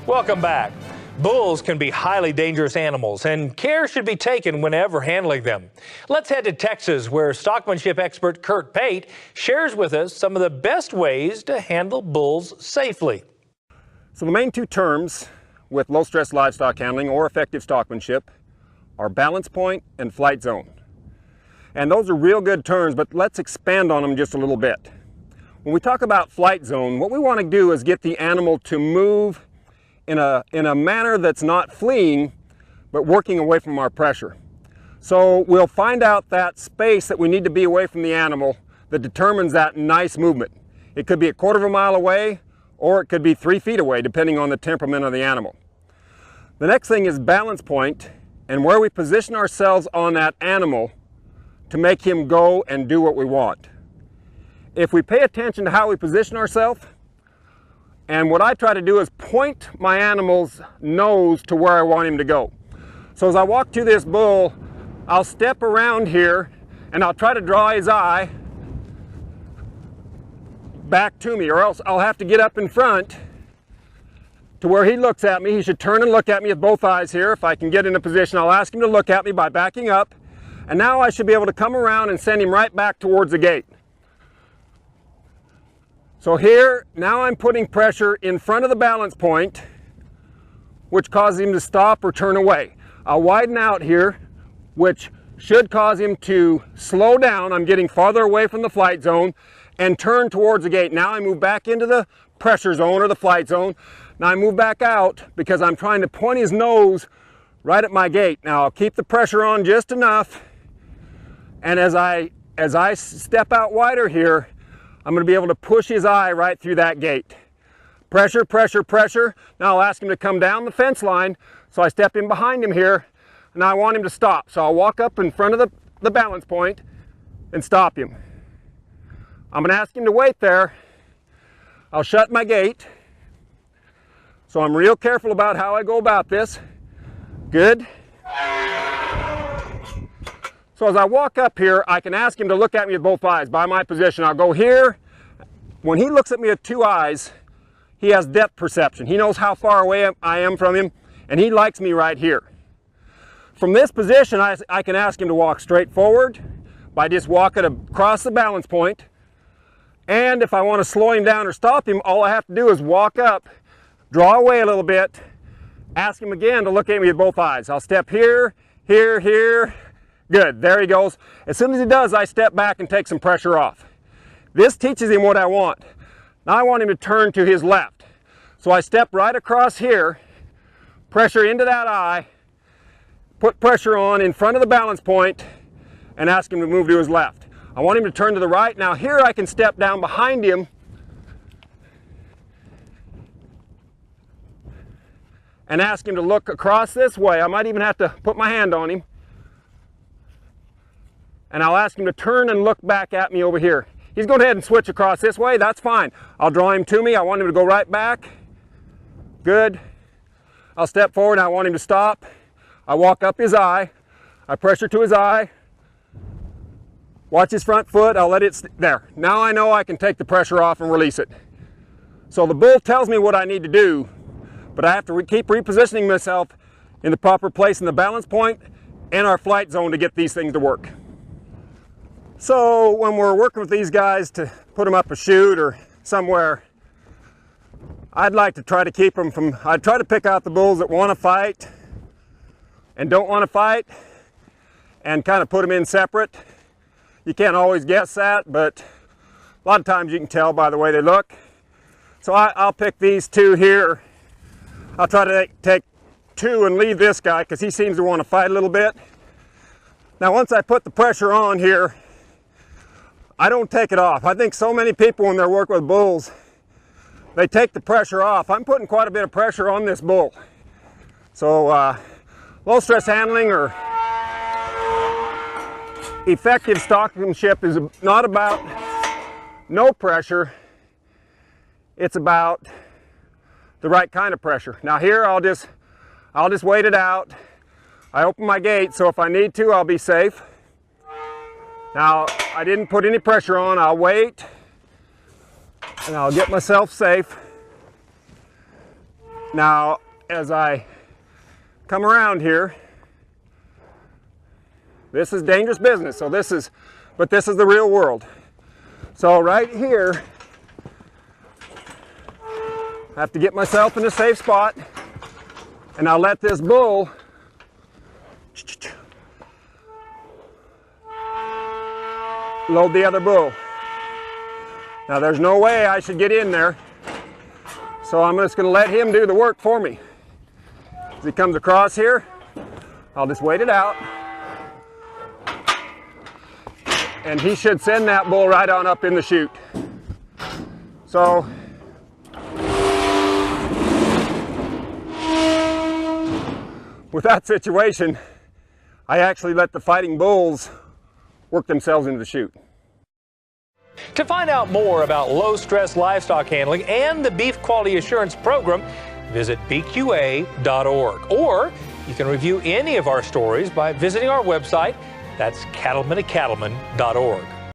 Welcome back. Bulls can be highly dangerous animals, and care should be taken whenever handling them. Let's head to Texas, where stockmanship expert Curt Pate shares with us some of the best ways to handle bulls safely. So the main two terms with low-stress livestock handling or effective stockmanship are balance point and flight zone. And those are real good terms, but let's expand on them just a little bit. When we talk about flight zone, what we want to do is get the animal to move in a manner that's not fleeing, but working away from our pressure. So we'll find out that space that we need to be away from the animal that determines that nice movement. It could be a quarter of a mile away, or it could be 3 feet away, depending on the temperament of the animal. The next thing is balance point, and where we position ourselves on that animal to make him go and do what we want. If we pay attention to how we position ourselves, and what I try to do is point my animal's nose to where I want him to go. So as I walk to this bull, I'll step around here and I'll try to draw his eye back to me, or else I'll have to get up in front to where he looks at me. He should turn and look at me with both eyes here. If I can get in a position, I'll ask him to look at me by backing up. And now I should be able to come around and send him right back towards the gate. So here, now I'm putting pressure in front of the balance point, which causes him to stop or turn away. I'll widen out here, which should cause him to slow down. I'm getting farther away from the flight zone and turn towards the gate. Now I move back into the pressure zone or the flight zone. Now I move back out because I'm trying to point his nose right at my gate. Now I'll keep the pressure on just enough. And as I step out wider here, I'm going to be able to push his eye right through that gate. Pressure, pressure, pressure. Now I'll ask him to come down the fence line. So I step in behind him here, and I want him to stop. So I'll walk up in front of the balance point and stop him. I'm going to ask him to wait there. I'll shut my gate. So I'm real careful about how I go about this. Good. So as I walk up here, I can ask him to look at me with both eyes by my position. I'll go here. When he looks at me with two eyes, he has depth perception. He knows how far away I am from him, and he likes me right here. From this position, I can ask him to walk straight forward by just walking across the balance point. And if I want to slow him down or stop him, all I have to do is walk up, draw away a little bit, ask him again to look at me with both eyes. I'll step here, here, here. Good, there he goes. As soon as he does, I step back and take some pressure off. This teaches him what I want. Now I want him to turn to his left. So I step right across here, pressure into that eye, put pressure on in front of the balance point, and ask him to move to his left. I want him to turn to the right. Now here I can step down behind him and ask him to look across this way. I might even have to put my hand on him. And I'll ask him to turn and look back at me over here. He's going ahead and switch across this way. That's fine. I'll draw him to me. I want him to go right back. Good. I'll step forward. I want him to stop. I walk up his eye. I pressure to his eye. Watch his front foot. I'll let it there. Now I know I can take the pressure off and release it. So the bull tells me what I need to do, but I have to keep repositioning myself in the proper place in the balance point and our flight zone to get these things to work. So when we're working with these guys to put them up a chute or somewhere, I'd like to try to keep them from, I'd try to pick out the bulls that want to fight and don't want to fight and kind of put them in separate. You can't always guess that, but a lot of times you can tell by the way they look. So I'll pick these two here. I'll try to take two and leave this guy because he seems to want to fight a little bit. Now once I put the pressure on here, I don't take it off. I think so many people when they're working with bulls, they take the pressure off. I'm putting quite a bit of pressure on this bull. So low stress handling or effective stockmanship is not about no pressure. It's about the right kind of pressure. Now here I'll just wait it out. I open my gate so if I need to I'll be safe. Now I didn't put any pressure on. I'll wait and I'll get myself safe. Now, as I come around here, this is dangerous business, but this is the real world. So right here, I have to get myself in a safe spot, and I'll let this bull load the other bull. Now there's no way I should get in there, so I'm just going to let him do the work for me. As he comes across here, I'll just wait it out, and he should send that bull right on up in the chute. So with that situation, I actually let the fighting bulls work themselves into the chute. To find out more about low-stress livestock handling and the Beef Quality Assurance Program, visit bqa.org. Or you can review any of our stories by visiting our website. That's cattlemanandcattleman.org.